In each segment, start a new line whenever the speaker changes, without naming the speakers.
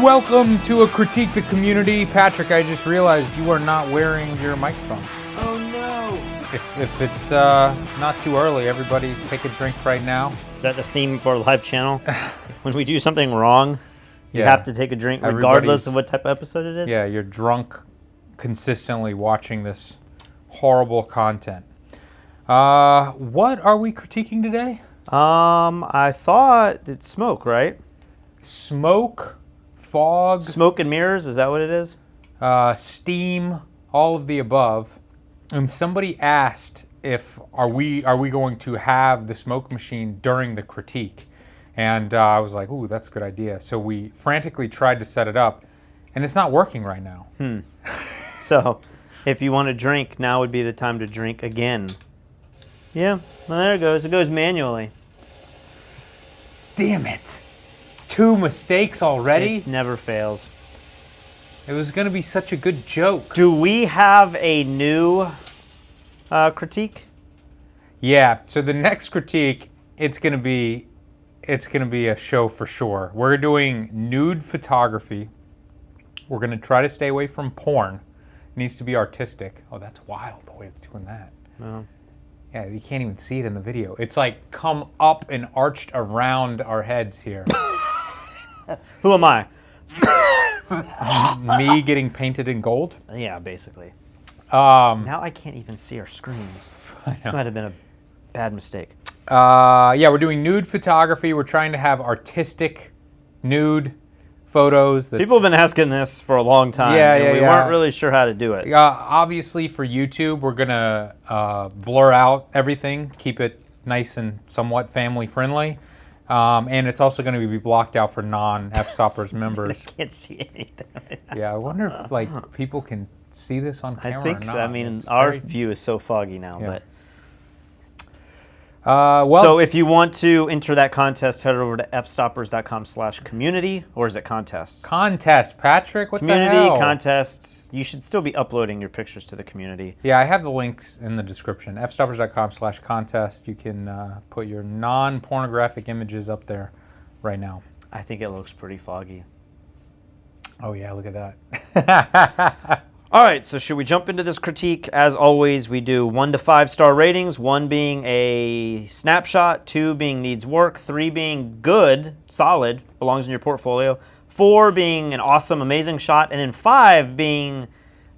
welcome to a Critique the Community. Patrick, I just realized you are not wearing your microphone.
Oh no!
If it's not too early, everybody take a drink right now.
Is that the theme for our live channel? When we do something wrong, you
Yeah.
have to take a drink regardless of what type of episode it is?
Yeah, you're drunk consistently watching this horrible content. What are we critiquing today?
I thought it's smoke, right?
Smoke, fog,
Smoke and mirrors, is that what it is?
steam, all of the above. And somebody asked if are we going to have the smoke machine during the critique, and I was like, ooh, that's a good idea. So we frantically tried to set it up, and it's not working right now.
So, if you want to drink, now would be the time to drink again. Yeah, well, there it goes. It goes manually.
Damn it. 2 mistakes already?
It never fails.
It was going to be such a good joke.
Do we have a new critique?
Yeah, so the next critique, it's going to be a show for sure. We're doing nude photography. We're going to try to stay away from porn. It needs to be artistic. Oh, that's wild the way it's doing that.
No.
Yeah, you can't even see it in the video. It's like come up and arched around our heads here.
Who am I?
Me getting painted in gold?
Yeah, basically.
Um,
Now I can't even see our screens.
I
This
know.
might have been a bad mistake.
Yeah, we're doing nude photography. We're trying to have artistic nude photos.
People have been asking this for a long time, and we weren't really sure how to do it.
Obviously, for YouTube, we're going to blur out everything, keep it nice and somewhat family-friendly. And it's also going to be blocked out for non-Fstoppers members.
I can't see anything right now.
Yeah, I wonder if like people can see this on camera
I think
or
so.
not.
I mean,
It's
our
very-
view is so foggy now.
Yeah.
But
well,
so if you want to enter that contest, head over to fstoppers.com/community, or is it contest?
contest, Patrick, what
Community
the hell?
contest. You should still be uploading your pictures to the community.
Yeah, I have the links in the description. fstoppers.com/contest. You can put your non-pornographic images up there right now.
I think it looks pretty foggy.
Oh yeah, look at that.
All right, so should we jump into this critique? As always, we do 1 to 5 star ratings, 1 being a snapshot, 2 being needs work, 3 being good, solid, belongs in your portfolio, 4 being an awesome, amazing shot, and then 5 being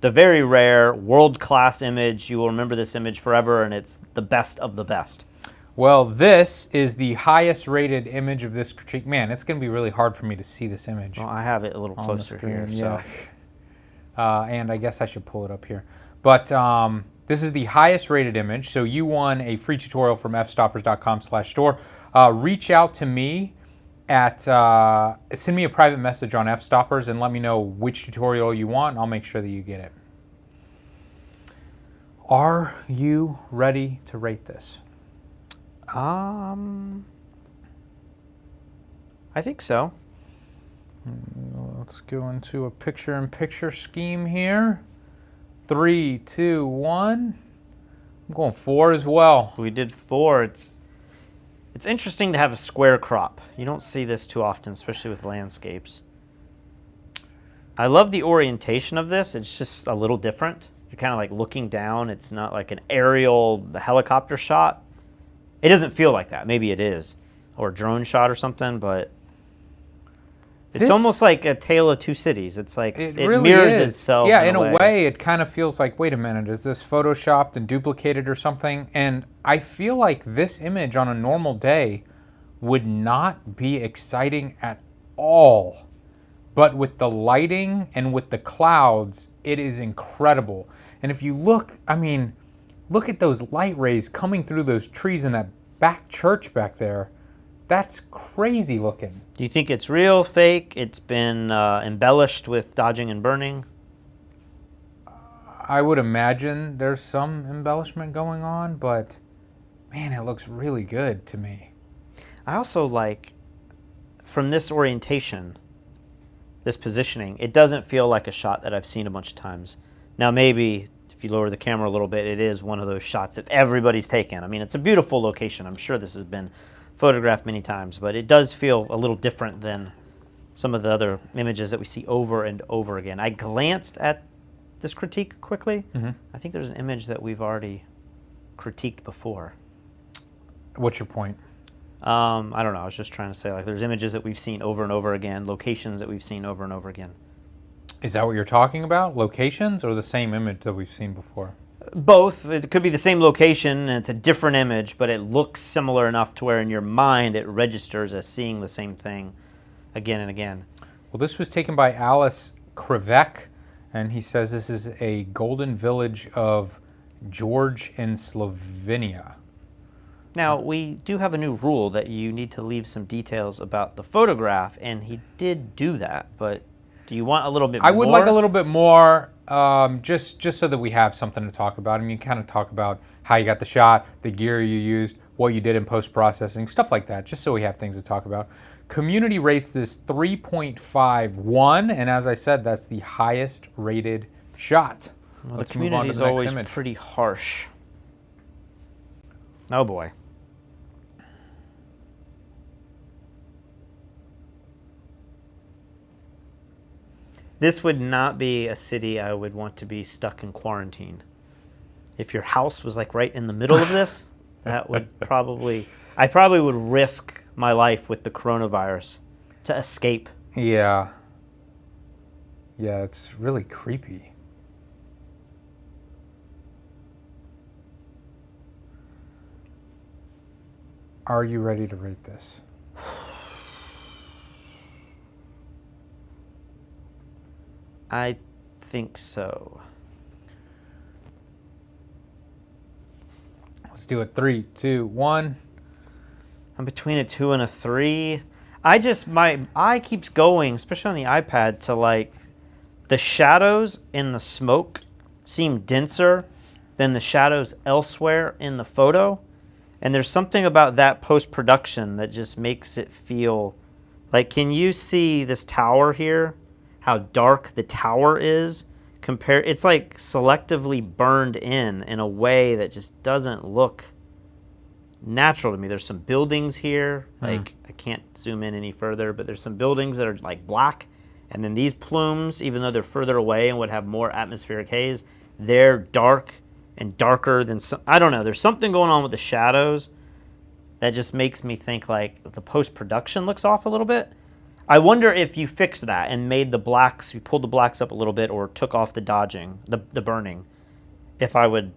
the very rare, world-class image. You will remember this image forever, and it's the best of the best.
Well, this is the highest rated image of this critique. Man, it's going to be really hard for me to see this image.
Well, I have it a little
on the
closer here.
screen,
So.
yeah. And I guess I should pull it up here. But this is the highest rated image. So you won a free tutorial from fstoppers.com/store. Reach out to me at, send me a private message on Fstoppers and let me know which tutorial you want, and I'll make sure that you get it. Are you ready to rate this?
I think so.
Let's go into a picture-in-picture scheme here. 3, 2, 1. I'm going 4 as well.
We did 4. It's interesting to have a square crop. You don't see this too often, especially with landscapes. I love the orientation of this. It's just a little different. You're kind of like looking down. It's not like an aerial helicopter shot. It doesn't feel like that. Maybe it is. Or a drone shot or something, but it's almost like a tale of two cities. It's like it
really
mirrors
is.
itself.
Yeah, in a way, it kind of feels like, wait a minute, is this photoshopped and duplicated or something? And I feel like this image on a normal day would not be exciting at all. But with the lighting and with the clouds, it is incredible. And if you look, I mean, look at those light rays coming through those trees in that back church back there. That's crazy looking.
Do you think it's real, fake? It's been embellished with dodging and burning?
I would imagine there's some embellishment going on, but man, it looks really good to me.
I also like, from this orientation, this positioning, it doesn't feel like a shot that I've seen a bunch of times. Now maybe if you lower the camera a little bit, it is one of those shots that everybody's taken. I mean, it's a beautiful location. I'm sure this has been photographed many times, but it does feel a little different than some of the other images that we see over and over again. I glanced at this critique quickly. I think there's an image that we've already critiqued before.
What's your point?
I don't know. I was just trying to say, like, there's images that we've seen over and over again, locations that we've seen over and over again.
Is that what you're talking about? Locations or the same image that we've seen before?
Both. It could be the same location and it's a different image, but it looks similar enough to where in your mind it registers as seeing the same thing again and again.
Well, this was taken by Alice Krivek, and he says this is a golden village of George in Slovenia.
Now, we do have a new rule that you need to leave some details about the photograph, and he did do that, but do you want a little bit more?
I would like a little bit more, just so that we have something to talk about. I mean, you kind of talk about how you got the shot, the gear you used, what you did in post-processing, stuff like that, just so we have things to talk about. Community rates this 3.51, and as I said, that's the highest rated shot.
Well,
Let's
the
move on
community
to
is
the next
always
image.
pretty harsh. Oh boy. This would not be a city I would want to be stuck in quarantine. If your house was like right in the middle of this, that would I probably would risk my life with the coronavirus to escape.
Yeah. Yeah, it's really creepy. Are you ready to rate this?
I think so.
Let's do it. 3, 2, 1.
I'm between a 2 and a 3. My eye keeps going, especially on the iPad, to like the shadows in the smoke seem denser than the shadows elsewhere in the photo. And there's something about that post-production that just makes it feel like, can you see this tower here? How dark the tower is it's like selectively burned in a way that just doesn't look natural to me. There's some buildings here, like I can't zoom in any further, but there's some buildings that are like black, and then these plumes, even though they're further away and would have more atmospheric haze, they're dark and darker than some. I don't know. There's something going on with the shadows that just makes me think like the post-production looks off a little bit. I wonder if you fixed that and made the blacks, you pulled the blacks up a little bit or took off the dodging, the burning, if I would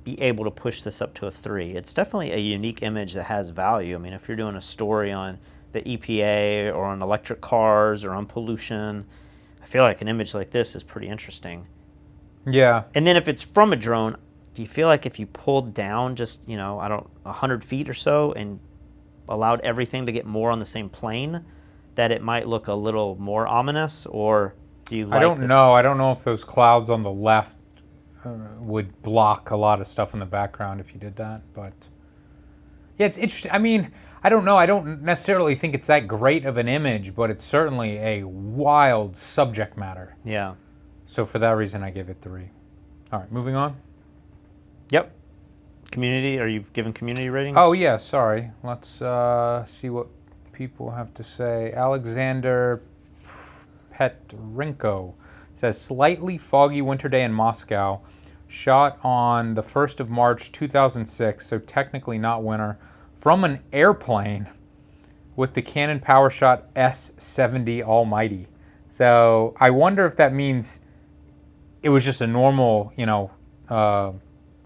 be able to push this up to a 3. It's definitely a unique image that has value. I mean, if you're doing a story on the EPA or on electric cars or on pollution, I feel like an image like this is pretty interesting.
Yeah.
And then if it's from a drone, do you feel like if you pulled down just, 100 feet or so and allowed everything to get more on the same plane, that it might look a little more ominous? Or do you like
I don't know. I don't know if those clouds on the left would block a lot of stuff in the background if you did that. But yeah, it's interesting. I mean, I don't know. I don't necessarily think it's that great of an image, but it's certainly a wild subject matter.
Yeah.
So for that reason, I give it 3. All right, moving on.
Yep. Community, are you giving community ratings?
Oh, yeah, sorry. Let's see what people have to say. Alexander Petrenko says, slightly foggy winter day in Moscow, shot on the 1st of March 2006, so technically not winter, from an airplane with the Canon PowerShot S70 Almighty. So I wonder if that means it was just a normal,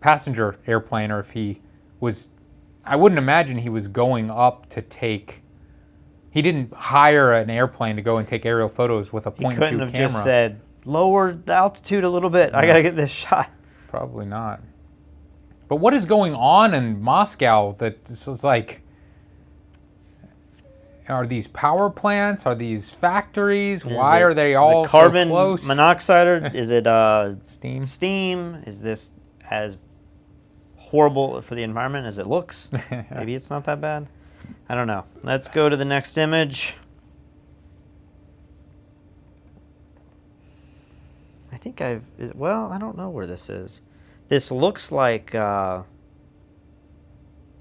passenger airplane, or if he was, I wouldn't imagine he was going up to take, he didn't hire an airplane to go and take aerial photos with a point and shoot camera.
He couldn't have just said, lower the altitude a little bit. No. I got to get this shot.
Probably not. But what is going on in Moscow that it's like, are these power plants? Are these factories? Why are they all so close?
Carbon monoxide? Or is it
steam?
Steam? Is this as horrible for the environment as it looks? Maybe it's not that bad. I don't know. Let's go to the next image. I think I don't know where this is. This looks like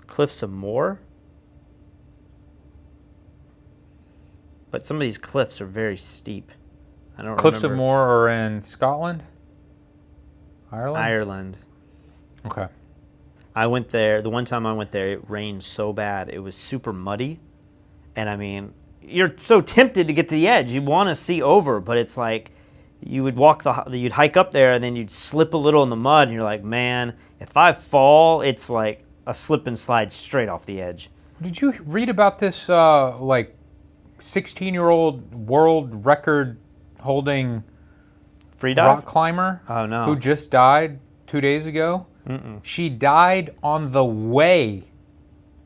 Cliffs of Moher. But some of these cliffs are very steep. I don't
Cliffs
remember.
of Moher are in Scotland? Ireland?
Ireland.
Okay.
I went there. The one time I went there, it rained so bad. It was super muddy. And I mean, you're so tempted to get to the edge. You want to see over, but it's like you would you'd hike up there and then you'd slip a little in the mud and you're like, man, if I fall, it's like a slip and slide straight off the edge.
Did you read about this, like, 16-year-old world record holding
Free dive?
rock climber?
Oh, no.
Who just died 2 days ago?
Mm-mm.
She died on the way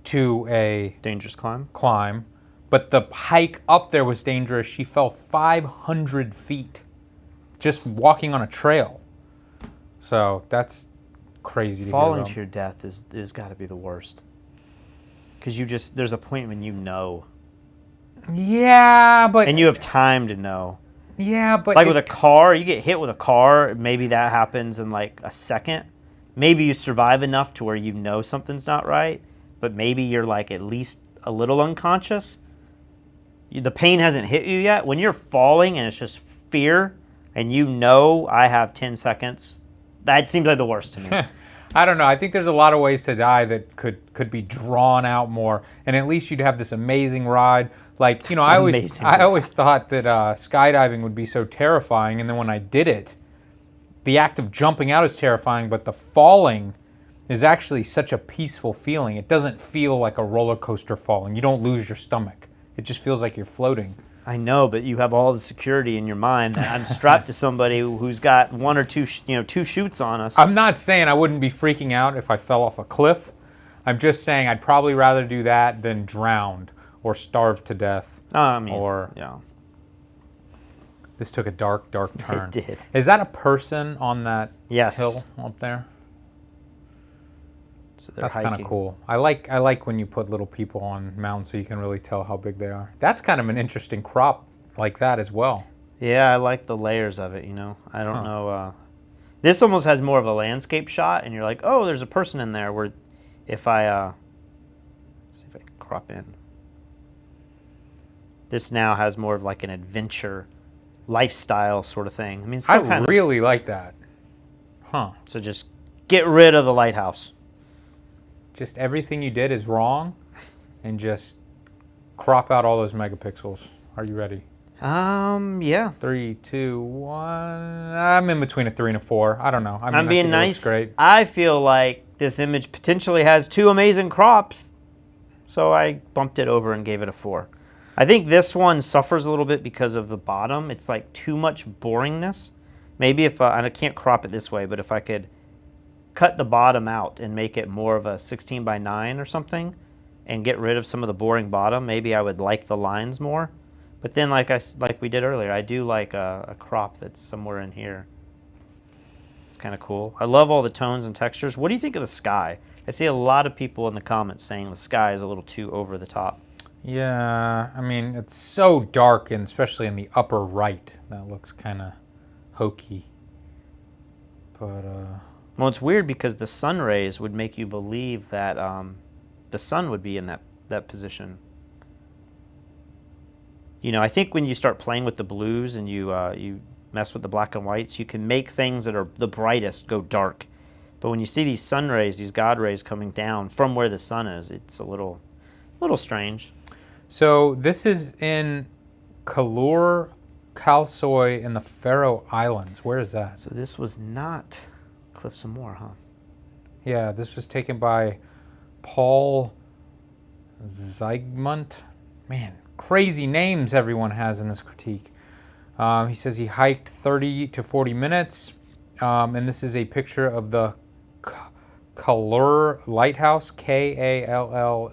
to a
Dangerous
climb, but the hike up there was dangerous. She fell 500 feet just walking on a trail. So that's crazy to
Falling
hear
to your death is got to be the worst. Because there's a point when you know.
Yeah, but...
And you have time to know.
Yeah, but...
Like with a car, you get hit with a car, maybe that happens in like a second. Maybe you survive enough to where you know something's not right, but maybe you're like at least a little unconscious. The pain hasn't hit you yet. When you're falling and it's just fear, and you know I have 10 seconds, that seems like the worst to me.
I don't know. I think there's a lot of ways to die that could be drawn out more, and at least you'd have this amazing ride. Like, you know, I always thought that skydiving would be so terrifying, and then when I did it, the act of jumping out is terrifying, but the falling is actually such a peaceful feeling. It doesn't feel like a roller coaster falling. You don't lose your stomach. It just feels like you're floating.
I know, but you have all the security in your mind. I'm strapped to somebody who's got one or two, two chutes on us.
I'm not saying I wouldn't be freaking out if I fell off a cliff. I'm just saying I'd probably rather do that than drowned or starve to death.
Yeah.
This took a dark, dark turn.
It did.
Is that a person on that hill up there?
So they're
That's
hiking.
kind of cool. I like when you put little people on mountains so you can really tell how big they are. That's kind of an interesting crop like that as well.
Yeah, I like the layers of it, I don't know. This almost has more of a landscape shot, and you're like, oh, there's a person in there. Where if I see if I can crop in. This now has more of like an adventure, lifestyle sort of thing. I mean,
I really like that. Huh.
So just get rid of the lighthouse.
Just everything you did is wrong, and just crop out all those megapixels. Are you ready?
Yeah.
3, 2, 1. I'm in between a 3 and a 4. I don't know. I mean,
I'm being nice.
Looks great.
I feel like this image potentially has 2 amazing crops, so I bumped it over and gave it a 4. I think this one suffers a little bit because of the bottom. It's like too much boringness. Maybe if and I can't crop it this way, but if I could cut the bottom out and make it more of a 16 by 9 or something and get rid of some of the boring bottom, maybe I would like the lines more. But then like we did earlier, I do like a crop that's somewhere in here. It's kind of cool. I love all the tones and textures. What do you think of the sky? I see a lot of people in the comments saying the sky is a little too over the top.
Yeah, I mean, it's so dark, and especially in the upper right, that looks kind of hokey. But,
Well, it's weird because the sun rays would make you believe that the sun would be in that position. I think when you start playing with the blues and you mess with the black and whites, you can make things that are the brightest go dark. But when you see these sun rays, these God rays coming down from where the sun is, it's a little strange.
So this is in Kalur Kalsoy in the Faroe Islands. Where is that?
So this was not Cliffs of Moher, huh?
Yeah, this was taken by Paul Zeigmunt. Man, crazy names everyone has in this critique. He says he hiked 30 to 40 minutes, and this is a picture of the Kalur Lighthouse, Kallur.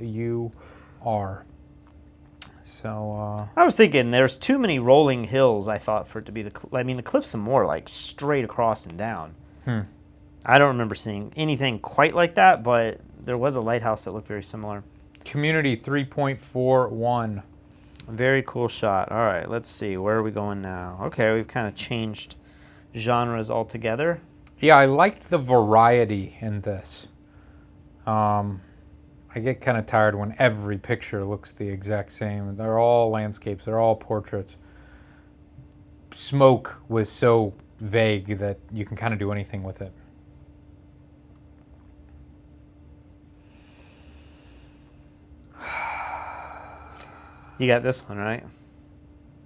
So
I was thinking there's too many rolling hills, I thought, for it to be the Cliffs of Moher, like straight across and down. I don't remember seeing anything quite like that, but there was a lighthouse that looked very similar.
Community 3.41.
Very cool shot. All right, let's see. Where are we going now? Okay, we've kind of changed genres altogether.
Yeah, I liked the variety in this. I I get kind of tired when every picture looks the exact same. They're all landscapes. They're all portraits. Smoke was so vague that you can kind of do anything with it.
You got this one, right?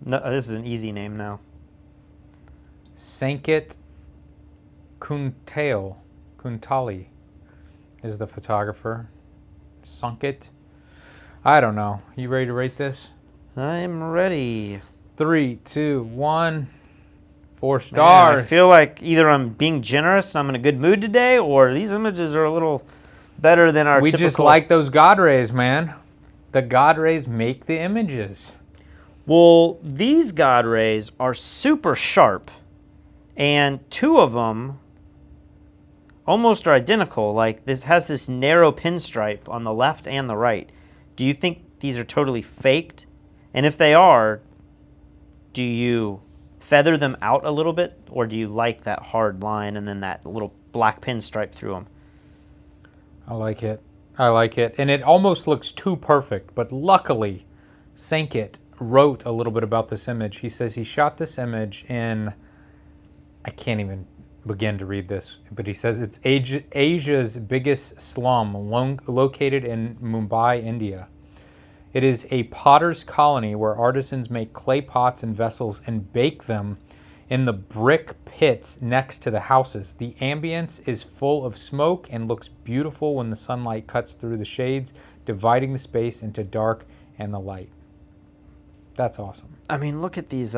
No, this is an easy name now.
Sanket Kuntali is the photographer. Sanket. I don't know. You ready to rate this?
I'm ready.
3, 2, 1. 4 stars.
Man, I feel like either I'm being generous and I'm in a good mood today, or these images are a little better than our
We
typical...
just like those God rays, man. The God rays make the images.
Well, these God rays are super sharp, and 2 of them almost are identical. Like, this has this narrow pinstripe on the left and the right. Do you think these are totally faked? And if they are, do you feather them out a little bit, or do you like that hard line and then that little black pinstripe through them?
I like it. I like it. And it almost looks too perfect, but luckily, Sanket wrote a little bit about this image. He says he shot this image in, I can't even begin to read this, but he says it's Asia's biggest slum, located in Mumbai, India. It is a potter's colony where artisans make clay pots and vessels and bake them in the brick pits next to the houses. The ambience is full of smoke and looks beautiful when the sunlight cuts through the shades, dividing the space into dark and the light. That's awesome.
I mean, look at these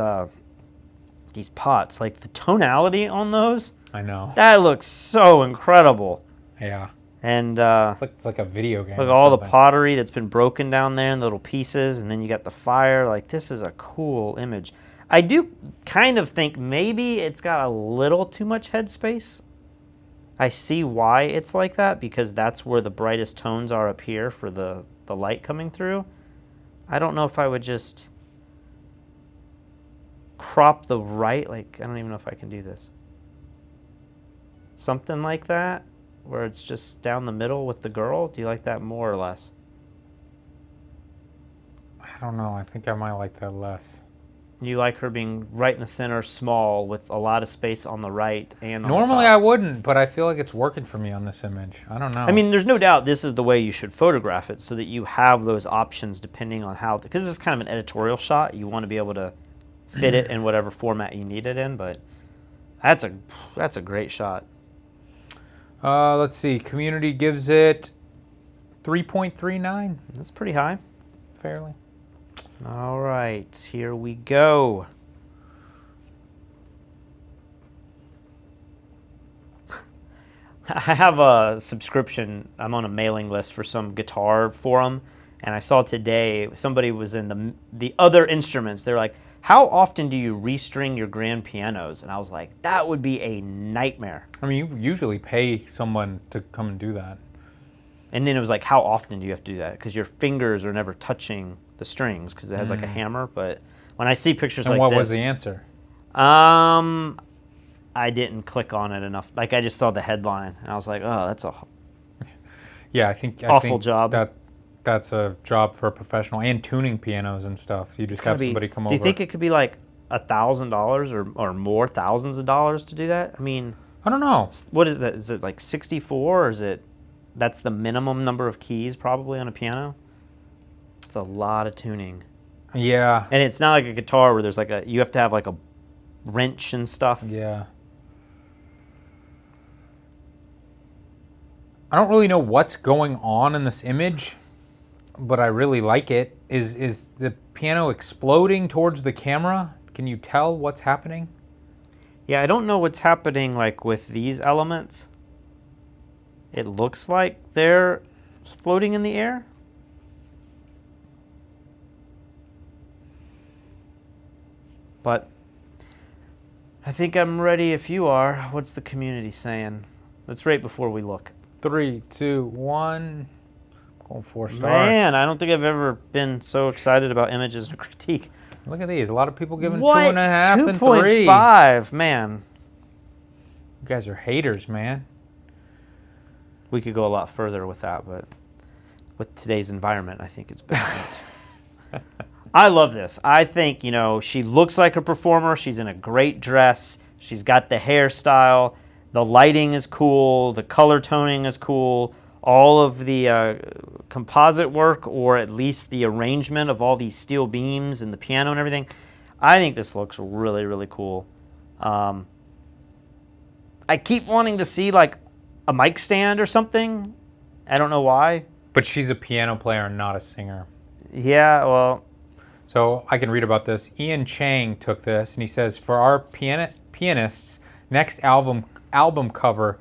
pots. Like, the tonality on those,
I know.
that looks so incredible.
Yeah.
And
It's like a video game.
look at all the pottery that's been broken down there in little pieces, and then you got the fire. Like, this is a cool image. I do kind of think maybe it's got a little too much headspace. I see why it's like that, because that's where the brightest tones are up here for the light coming through. I don't know if I would just crop the right, like, I don't even know if I can do this. Something like that, where it's just down the middle with the girl. Do you like that more or less?
I don't know. I think I might like that less.
You like her being right in the center, small, with a lot of space on the right and on
Normally
the
I
top.
wouldn't, but I feel like it's working for me on this image. I don't know.
I mean, there's no doubt this is the way you should photograph it, so that you have those options depending on how, because this is kind of an editorial shot. You want to be able to fit it in whatever format you need it in, but that's a great shot.
Let's see. Community gives it 3.39.
That's pretty high.
Fairly.
All right, here we go. I have a subscription. I'm on a mailing list for some guitar forum, and I saw today somebody was in the other instruments. They're like, how often do you restring your grand pianos? And I was like, that would be a nightmare.
I mean, you usually pay someone to come and do that.
And then it was like, how often do you have to do that? Because your fingers are never touching the strings, because it has like a hammer. But when I see pictures
And
like
what
this,
was the answer?
I didn't click on it enough. Like, I just saw the headline, and I was like, oh, that's a
Yeah, I think
awful job.
That's a job for a professional, and tuning pianos and stuff. You just have somebody come over.
Do you think it could be like $1,000 or more, thousands of dollars to do that? I mean,
I don't know.
what is that? Is it like 64, or is it? That's the minimum number of keys probably on a piano. It's a lot of tuning.
Yeah.
And it's not like a guitar where there's like you have to have like a wrench and stuff.
Yeah. I don't really know what's going on in this image, but I really like it. Is the piano exploding towards the camera? Can you tell what's happening?
Yeah, I don't know what's happening like with these elements. It looks like they're floating in the air. But I think I'm ready if you are. What's the community saying? Let's rate before we look.
3, 2, 1. Going 4 stars.
Man, I don't think I've ever been so excited about images to critique.
Look at these. A lot of people giving
What?
2.5 and 3.
2.5, man.
You guys are haters, man.
We could go a lot further with that, but with today's environment, I think it's best. I love this. I think, you know, she looks like a performer. She's in a great dress. She's got the hairstyle. The lighting is cool. The color toning is cool. All of the composite work, or at least the arrangement of all these steel beams and the piano and everything. I think this looks really, really cool. I keep wanting to see like a mic stand or something. I don't know why.
But she's a piano player, not a singer.
Yeah, well...
So I can read about this. Ian Chang took this, and he says, for our pianists' next album cover,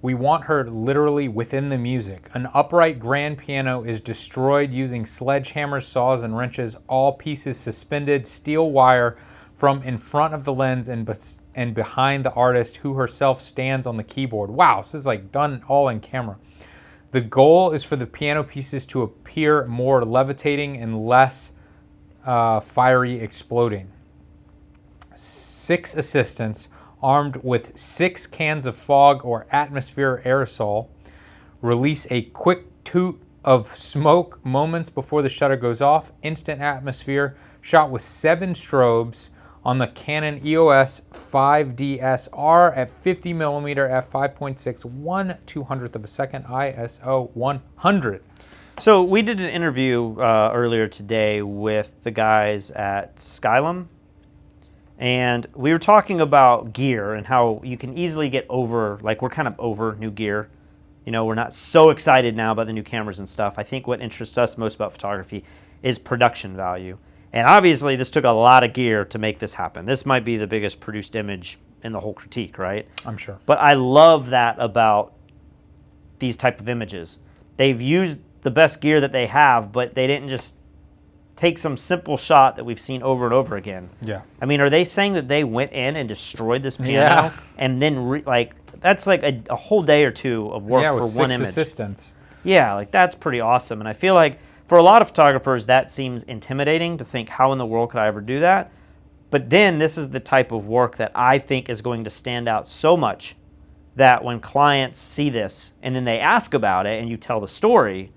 we want her literally within the music. An upright grand piano is destroyed using sledgehammers, saws, and wrenches, all pieces suspended, steel wire from in front of the lens and behind the artist, who herself stands on the keyboard. Wow, this is like done all in camera. The goal is for the piano pieces to appear more levitating and less fiery exploding. 6 assistants armed with 6 cans of fog or atmosphere aerosol release a quick toot of smoke moments before the shutter goes off. Instant atmosphere shot with 7 strobes on the Canon EOS 5DSR at 50 millimeter f 5.6 1/200th of a second ISO 100.
So we did an interview earlier today with the guys at Skylum, and we were talking about gear and how you can easily get over, like we're kind of over new gear. You know, we're not so excited now about the new cameras and stuff. I think what interests us most about photography is production value. And obviously this took a lot of gear to make this happen. This might be the biggest produced image in the whole critique, right?
I'm sure.
But I love that about these type of images. They've used the best gear that they have, but they didn't just take some simple shot that we've seen over and over again.
Yeah.
I mean, are they saying that they went in and destroyed this piano and then that's like a whole day or two of work for
with
one
6
image?
assistants.
Yeah, like that's pretty awesome. And I feel like for a lot of photographers, that seems intimidating to think, how in the world could I ever do that? But then this is the type of work that I think is going to stand out so much that when clients see this and then they ask about it and you tell the story,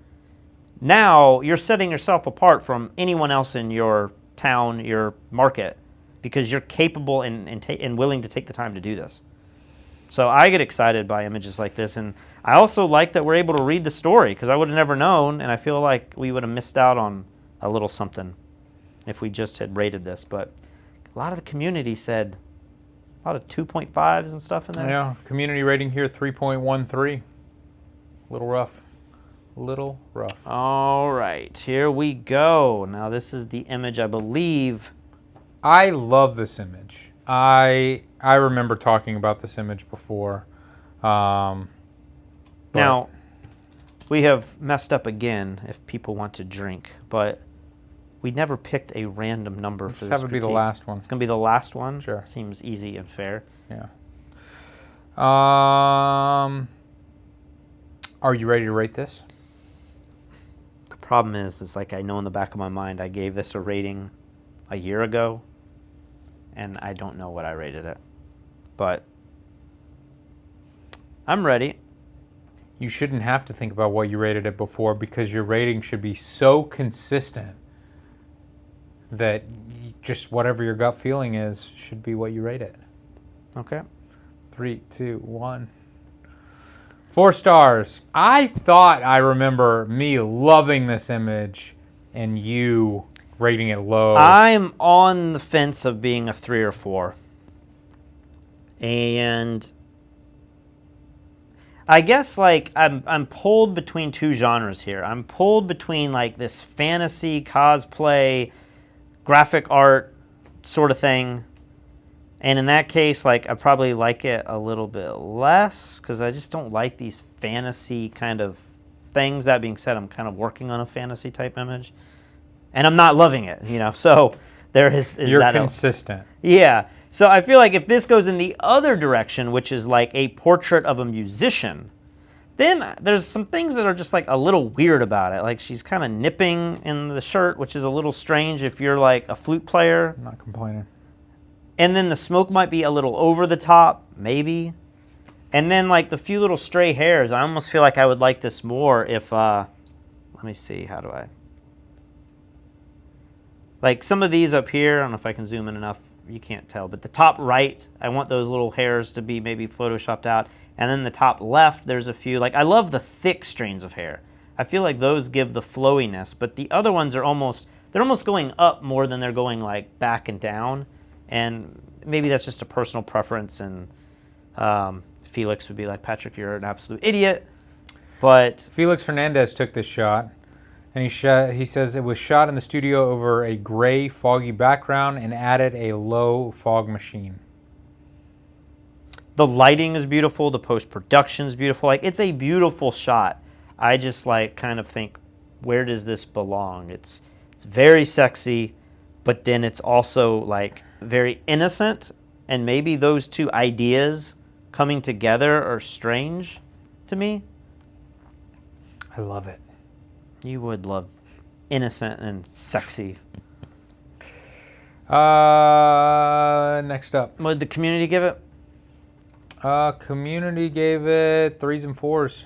now you're setting yourself apart from anyone else in your town, your market, because you're capable and willing to take the time to do this. So I get excited by images like this, and I also like that we're able to read the story, because I would have never known, and I feel like we would have missed out on a little something if we just had rated this. But a lot of the community said a lot of 2.5s and stuff in there.
Yeah, community rating here 3.13. Little rough. Little rough.
All right, here we go. Now this is the image, I believe.
I love this image. I remember talking about this image before.
Now, we have messed up again if people want to drink, but we never picked a random number for this
That would be the last one.
It's going to be the last one?
Sure.
Seems easy and fair.
Yeah. Are you ready to rate this?
The problem is like I know in the back of my mind I gave this a rating a year ago, and I don't know what I rated it. But I'm ready.
You shouldn't have to think about what you rated it before, because your rating should be so consistent that just whatever your gut feeling is should be what you rate it.
Okay.
3, 2, 1. 4 stars. I thought I remember me loving this image and you rating it low.
I'm on the fence of being a 3 or 4. And I guess like I'm pulled between 2 genres here. I'm pulled between like this fantasy, cosplay, graphic art sort of thing. And in that case, like I probably like it a little bit less because I just don't like these fantasy kind of things. That being said, I'm kind of working on a fantasy type image, and I'm not loving it, you know. So there is
You're
that
consistent.
Yeah. So I feel like if this goes in the other direction, which is like a portrait of a musician, then there's some things that are just like a little weird about it. Like she's kind of nipping in the shirt, which is a little strange if you're like a flute player.
I'm not complaining.
And then the smoke might be a little over the top, maybe. And then like the few little stray hairs, I almost feel like I would like this more if let me see, how do I... Like some of these up here, I don't know if I can zoom in enough, you can't tell, but the top right, I want those little hairs to be maybe photoshopped out. And then the top left, there's a few, like I love the thick strands of hair. I feel like those give the flowiness, but the other ones are almost, they're almost going up more than they're going like back and down. And maybe that's just a personal preference, and Felix would be like, Patrick, you're an absolute idiot. But
Felix Fernandez took this shot, and he says it was shot in the studio over a gray, foggy background and added a low fog machine.
the lighting is beautiful, the post-production is beautiful. Like, it's a beautiful shot. I just like kind of think, where does this belong? It's very sexy, but then it's also like very innocent, and maybe those two ideas coming together are strange to me.
I love it.
You would love innocent and sexy.
Next up.
What did the community give it?
Community gave it 3s and 4s.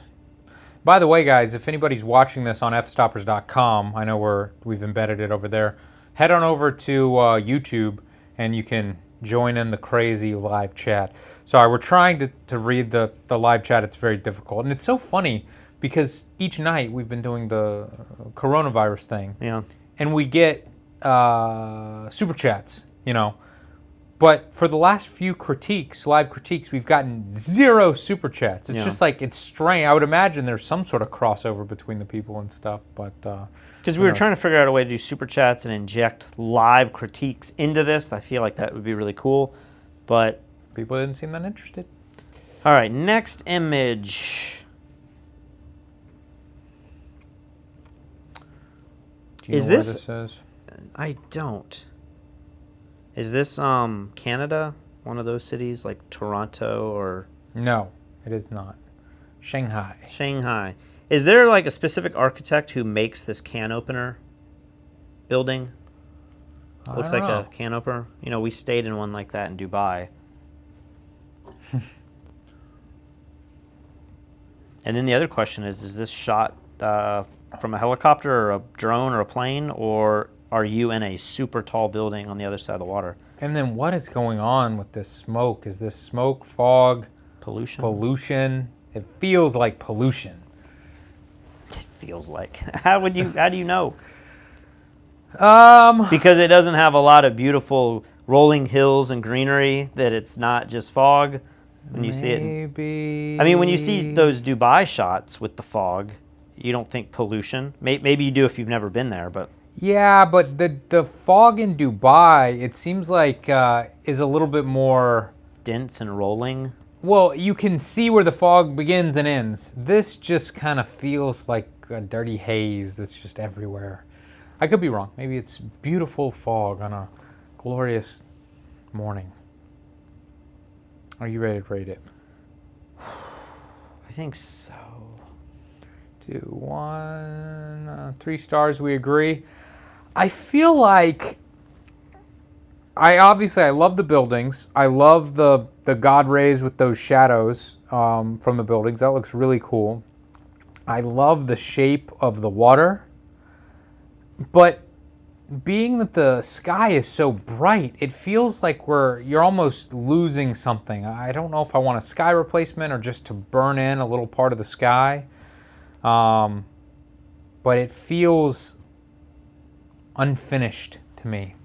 By the way, guys, if anybody's watching this on fstoppers.com, I know we've embedded it over there. Head on over to YouTube, and you can join in the crazy live chat. Sorry, we're trying to read the live chat. It's very difficult, and it's so funny because each night we've been doing the coronavirus thing,
Yeah.
and we get super chats, you know. But for the last few critiques, live critiques, we've gotten 0 super chats. It's just like, it's strange. I would imagine there's some sort of crossover between the people and stuff, but...
Because we were trying to figure out a way to do super chats and inject live critiques into this. I feel like that would be really cool, but...
people didn't seem that interested.
All right, next image.
Do you know where this is?
I don't. Is this Canada? One of those cities like Toronto or...
No, it is not. Shanghai.
Shanghai. Is there like a specific architect who makes this can opener building? Looks like a can opener. You know, we stayed in one like that in Dubai. And then the other question is this shot from a helicopter or a drone or a plane, or are you in a super tall building on the other side of the water?
And then what is going on with this smoke? Is this smoke, fog,
Pollution?
pollution? It feels like pollution.
It feels like. How do you know?
Um,
Because it doesn't have a lot of beautiful rolling hills and greenery, that it's not just fog when you see it.
Maybe.
I mean, when you see those Dubai shots with the fog, you don't think pollution. Maybe you do if you've never been there, but...
Yeah, but the fog in Dubai, it seems like is a little bit more...
dense and rolling.
Well, you can see where the fog begins and ends. This just kind of feels like a dirty haze that's just everywhere. I could be wrong. Maybe it's beautiful fog on a glorious morning. Are you ready to rate it?
I think so.
2, 1, 3 stars. We agree. I feel like I love the buildings. I love the God rays with those shadows from the buildings. That looks really cool. I love the shape of the water. But being that the sky is so bright, it feels like you're almost losing something. I don't know if I want a sky replacement or just to burn in a little part of the sky. But it feels unfinished to me.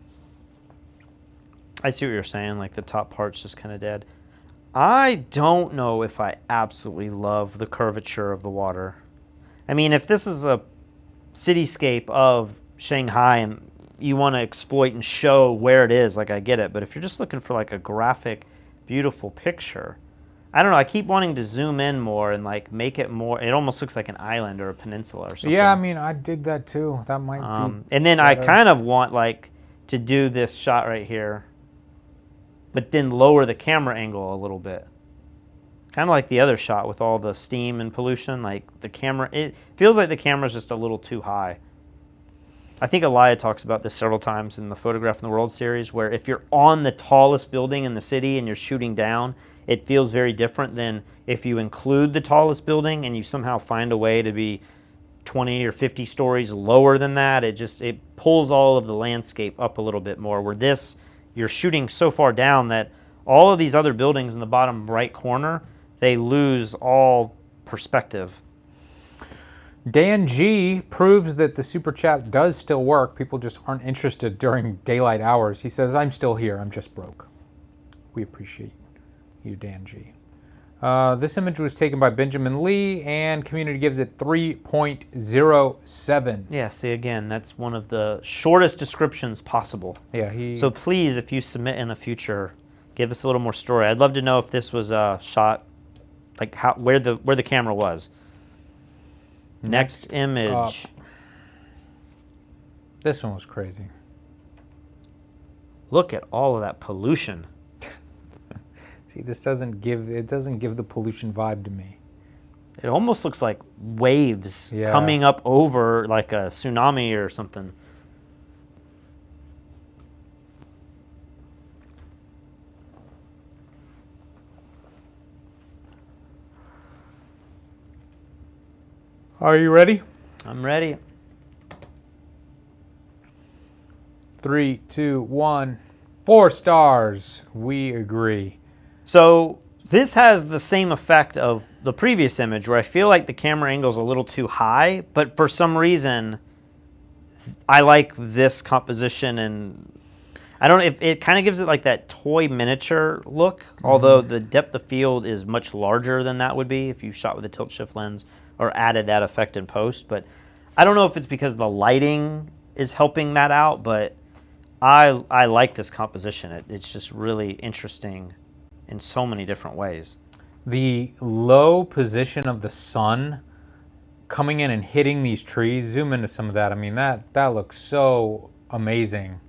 I see what you're saying, like the top part's just kind of dead. I don't know if I absolutely love the curvature of the water. I mean, if this is a cityscape of Shanghai and you want to exploit and show where it is, like, I get it. But if you're just looking for like a graphic, beautiful picture, I don't know. I keep wanting to zoom in more and like make it more. It almost looks like an island or a peninsula or something.
Yeah, I mean, I dig that too. That might be.
And then I kind of want like to do this shot right here, but then lower the camera angle a little bit. Kind of like the other shot with all the steam and pollution. Like the camera, it feels like the camera's just a little too high. I think Elia talks about this several times in the Photograph in the World series, where if you're on the tallest building in the city and you're shooting down, it feels very different than if you include the tallest building and you somehow find a way to be 20 or 50 stories lower than that. It pulls all of the landscape up a little bit more. Where this, you're shooting so far down that all of these other buildings in the bottom right corner, they lose all perspective.
Dan G proves that the super chat does still work. People just aren't interested during daylight hours. He says, I'm still here. I'm just broke. We appreciate you, Dan G. This image was taken by Benjamin Lee, and community gives it 3.07.
Yeah, see, again, that's one of the shortest descriptions possible.
Yeah,
So please, if you submit in the future, give us a little more story. I'd love to know if this was shot, like where the camera was. Next image.
This one was crazy.
Look at all of that pollution.
See, this doesn't give the pollution vibe to me.
It almost looks like waves
Yeah.
coming up over like a tsunami or something.
Are you ready?
I'm ready.
3, 2, 1. 4 stars. We agree.
So this has the same effect of the previous image where I feel like the camera angle is a little too high, but for some reason I like this composition, and I don't know, it kind of gives it like that toy miniature look, although the depth of field is much larger than that would be if you shot with a tilt shift lens or added that effect in post. But I don't know if it's because the lighting is helping that out, but I like this composition. It's just really interesting in so many different ways.
The low position of the sun coming in and hitting these trees, zoom into some of that. I mean, that looks so amazing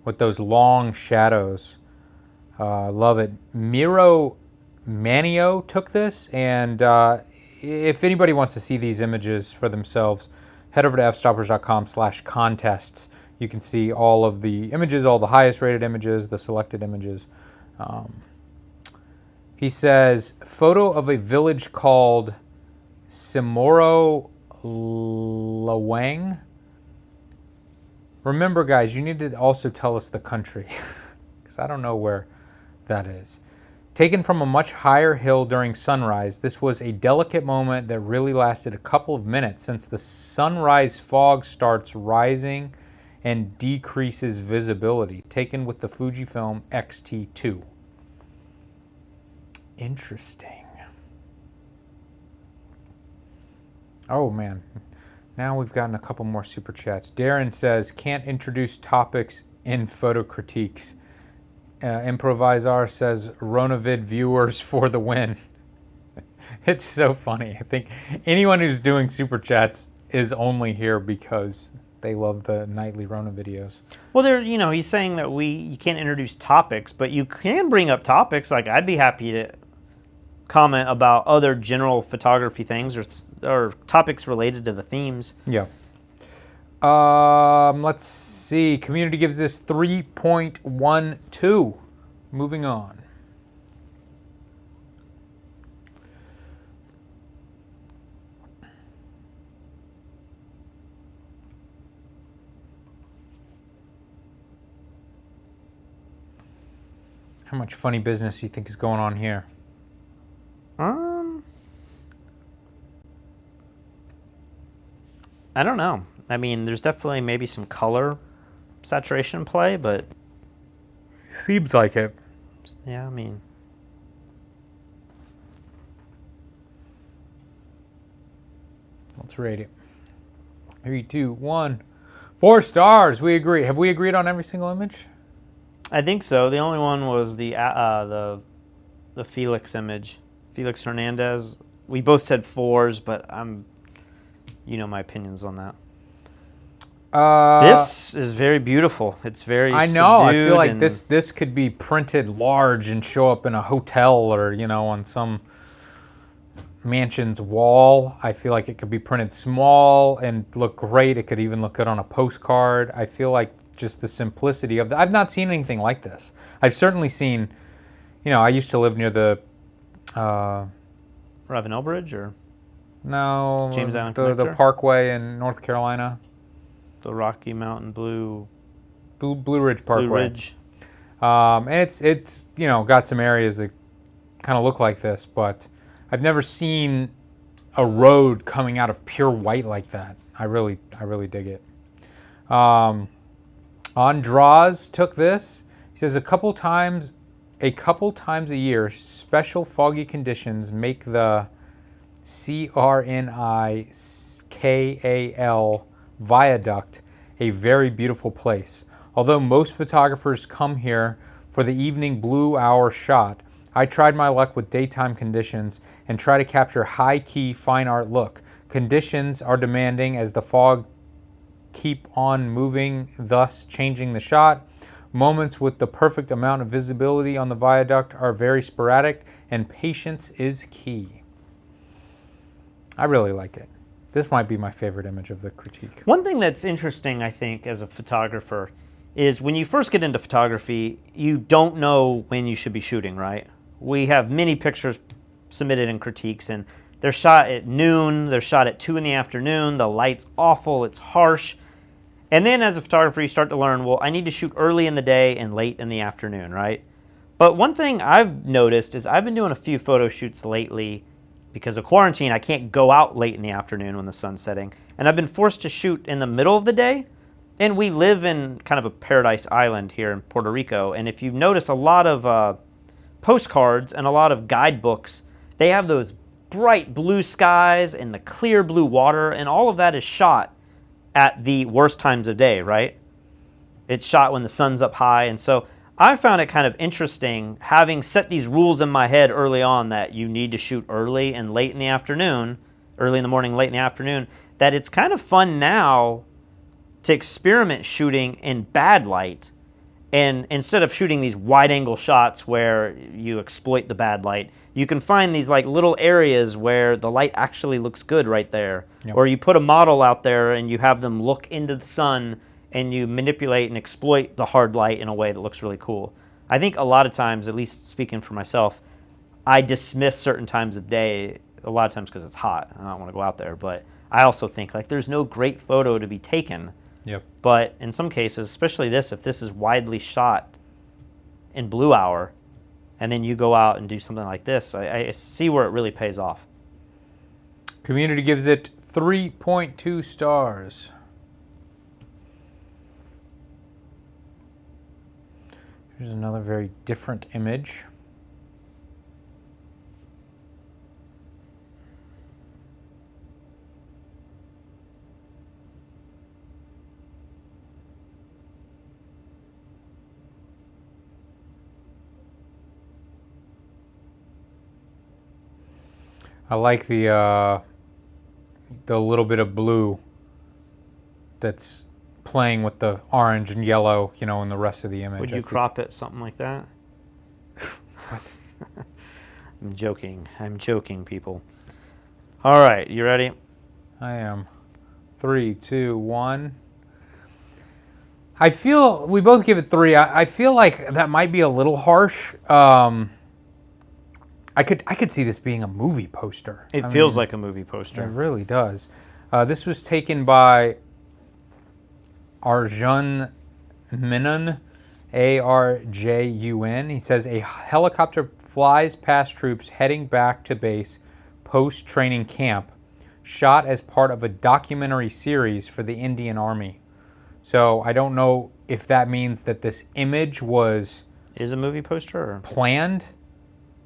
with those long shadows. Love it. Miro Manio took this, and if anybody wants to see these images for themselves, head over to fstoppers.com/contests. You can see all of the images, all the highest rated images, the selected images. He says, photo of a village called Simoro Lawang. Remember, guys, you need to also tell us the country, because I don't know where that is. Taken from a much higher hill during sunrise, this was a delicate moment that really lasted a couple of minutes since the sunrise fog starts rising and decreases visibility. Taken with the Fujifilm X-T2. Interesting. Oh man, now we've gotten a couple more super chats. Darren says, can't introduce topics in photo critiques. Improvisar says, Ronavid viewers for the win. It's so funny. I think anyone who's doing super chats is only here because they love the nightly Rona videos.
Well, he's saying that you can't introduce topics, but you can bring up topics. Like, I'd be happy to comment about other general photography things or topics related to the themes.
Yeah. Let's see. Community gives this 3.12. Moving on. How much funny business do you think is going on here?
I don't know. I mean, there's definitely maybe some color saturation play, but
Seems like it.
yeah, I mean,
Let's rate it. 3, 2, 1. 4 stars. We agree. Have we agreed on every single image?
I think so. The only one was the Felix image, Felix Hernandez. We both said 4s, but my opinions on that. This is very beautiful. It's very
I know. I feel like
and
this could be printed large and show up in a hotel or on some mansion's wall. I feel like it could be printed small and look great. It could even look good on a postcard. I feel like just the simplicity of I've not seen anything like this. I've certainly seen, I used to live near the
Ravenel Bridge, or
No,
James Island
the
Connector?
Parkway in North Carolina,
The Rocky Mountain
Blue Ridge
Blue
Parkway.
Ridge.
And it's got some areas that kind of look like this, but I've never seen a road coming out of pure white like that. I really dig it. Andraz took this. He says a couple times a year, special foggy conditions make the CRNIKAL viaduct a very beautiful place. Although most photographers come here for the evening blue hour shot, I tried my luck with daytime conditions and try to capture high-key fine art look. Conditions are demanding as the fog keep on moving, thus changing the shot. Moments with the perfect amount of visibility on the viaduct are very sporadic, and patience is key. I really like it. This might be my favorite image of the critique.
One thing that's interesting, I think, as a photographer, is when you first get into photography, you don't know when you should be shooting, right? We have many pictures submitted in critiques, and they're shot at noon, they're shot at 2 in the afternoon, the light's awful, it's harsh. And then as a photographer, you start to learn, well, I need to shoot early in the day and late in the afternoon, right? But one thing I've noticed is I've been doing a few photo shoots lately because of quarantine. I can't go out late in the afternoon when the sun's setting. And I've been forced to shoot in the middle of the day. And we live in kind of a paradise island here in Puerto Rico. And if you notice, a lot of postcards and a lot of guidebooks, they have those bright blue skies and the clear blue water, and all of that is shot at the worst times of day, right? It's shot when the sun's up high. And so I found it kind of interesting, having set these rules in my head early on that you need to shoot early and late in the afternoon, early in the morning, late in the afternoon, that it's kind of fun now to experiment shooting in bad light. And instead of shooting these wide angle shots where you exploit the bad light, you can find these like little areas where the light actually looks good right there.
Yep.
Or you put a model out there and you have them look into the sun and you manipulate and exploit the hard light in a way that looks really cool. I think a lot of times, at least speaking for myself, I dismiss certain times of day, a lot of times because it's hot and I don't want to go out there. But I also think like there's no great photo to be taken.
Yep.
But in some cases, especially this, if this is widely shot in blue hour, and then you go out and do something like this, I see where it really pays off.
Community gives it 3.2 stars. Here's another very different image. I like the little bit of blue that's playing with the orange and yellow, in the rest of the image.
Would you crop it something like that?
What?
I'm joking, people. All right, you ready?
I am. 3, 2, 1. I feel we both give it 3. I feel like that might be a little harsh. I could see this being a movie poster.
It feels like a movie poster.
It really does. This was taken by Arjun Menon, Arjun. He says a helicopter flies past troops heading back to base post-training camp, shot as part of a documentary series for the Indian Army. So I don't know if that means that this image was
a movie poster or
planned.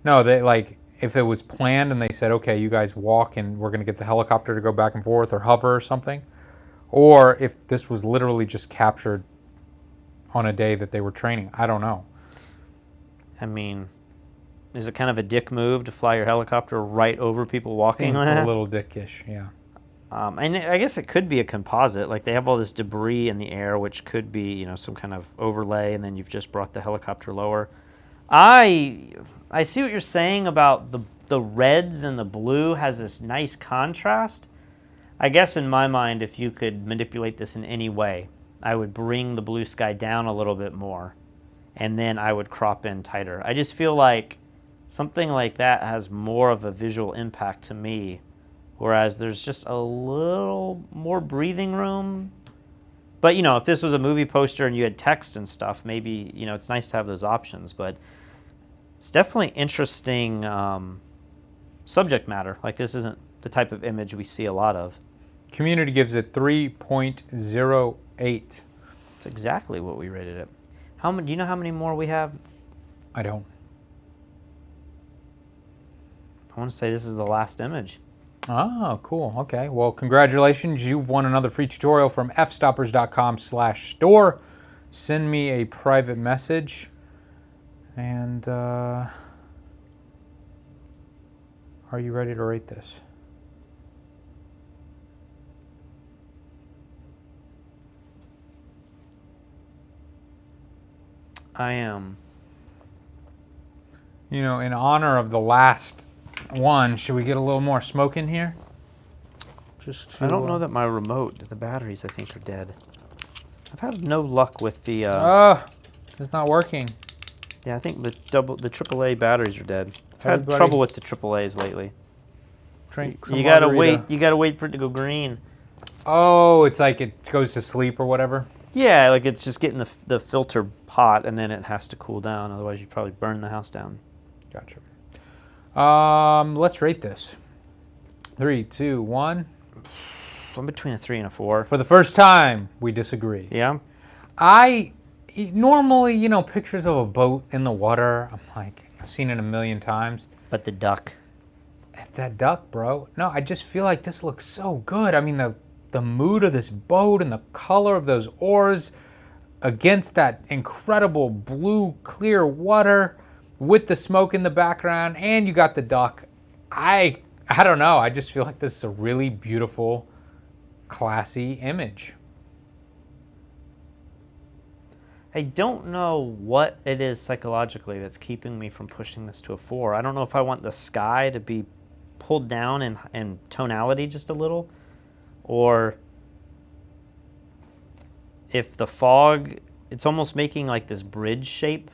No, if it was planned and they said, okay, you guys walk and we're going to get the helicopter to go back and forth or hover or something, or if this was literally just captured on a day that they were training. I don't know.
I mean, is it kind of a dick move to fly your helicopter right over people walking?
Seems a little dickish, yeah.
And I guess it could be a composite. Like they have all this debris in the air, which could be, some kind of overlay, and then you've just brought the helicopter lower. I see what you're saying about the reds and the blue has this nice contrast. I guess in my mind, if you could manipulate this in any way, I would bring the blue sky down a little bit more, and then I would crop in tighter. I just feel like something like that has more of a visual impact to me whereas there's just a little more breathing room. But, if this was a movie poster and you had text and stuff, maybe, it's nice to have those options. But it's definitely interesting subject matter. Like, this isn't the type of image we see a lot of.
Community gives it 3.08.
It's exactly what we rated it. Do you know how many more we have?
I don't.
I want to say this is the last image.
Oh, cool. Okay. Well, congratulations. You've won another free tutorial from fstoppers.com/store. Send me a private message. And are you ready to rate this?
I am.
In honor of the last one, should we get a little more smoke in here?
I don't know that my remote, the batteries I think are dead. I've had no luck with the
it's not working.
Yeah, I think the AAA batteries are dead. I've had trouble with the AAAs lately. You gotta wait for it to go green.
Oh, it's like it goes to sleep or whatever?
Yeah, like it's just getting the filter hot and then it has to cool down, otherwise you'd probably burn the house down.
Gotcha. Let's rate this. 3, 2, 1.
I'm between a 3 and a 4.
For the first time, we disagree.
Yeah?
Normally, pictures of a boat in the water, I'm like, I've seen it a million times.
But the duck.
That duck, bro. No, I just feel like this looks so good. I mean, the mood of this boat and the color of those oars against that incredible blue, clear water with the smoke in the background, and you got the duck. I don't know. I just feel like this is a really beautiful, classy image.
I don't know what it is psychologically that's keeping me from pushing this to a 4. I don't know if I want the sky to be pulled down in tonality just a little, or if the fog, it's almost making like this bridge shape,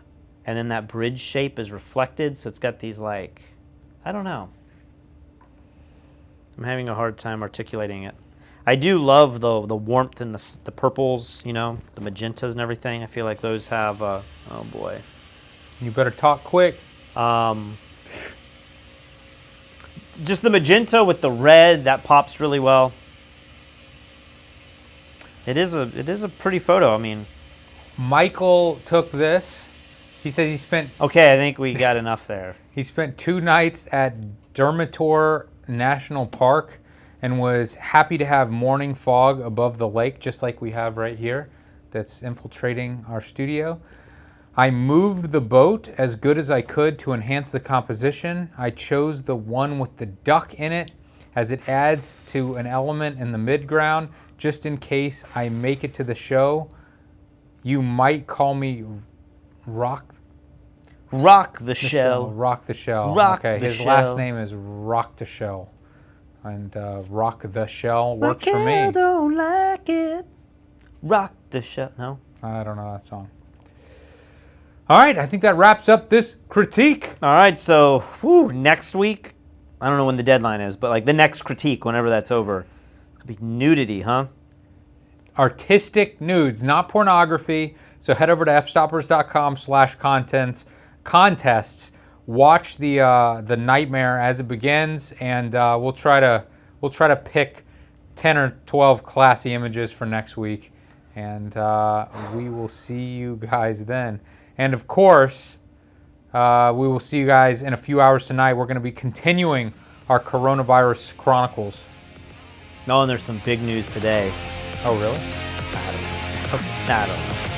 and then that bridge shape is reflected, so it's got these like, I don't know. I'm having a hard time articulating it. I do love the warmth and the purples, the magentas and everything. I feel like those have, oh boy.
You better talk quick.
Just the magenta with the red, that pops really well. It is a pretty photo. I mean,
Michael took this. He says he spent...
Okay, I think we got enough there.
He spent 2 nights at Dermator National Park and was happy to have morning fog above the lake, just like we have right here, that's infiltrating our studio. I moved the boat as good as I could to enhance the composition. I chose the one with the duck in it as it adds to an element in the midground, just in case I make it to the show. You might call me Rock the Shell.
Rock the Shell.
His last name is Rock the Shell. And Rock the Shell works for me.
I don't like it. Rock the Shell. No?
I don't know that song. All right, I think that wraps up this critique.
All right, so next week, I don't know when the deadline is, but like the next critique, whenever that's over, it's going to be nudity, huh?
Artistic nudes, not pornography. So head over to fstoppers.com/contests. Watch the nightmare as it begins, and we'll try to pick 10 or 12 classy images for next week, and we will see you guys then. And of course, we will see you guys in a few hours tonight. We're going to be continuing our coronavirus chronicles.
No, and there's some big news today.
Oh, really?
I don't know.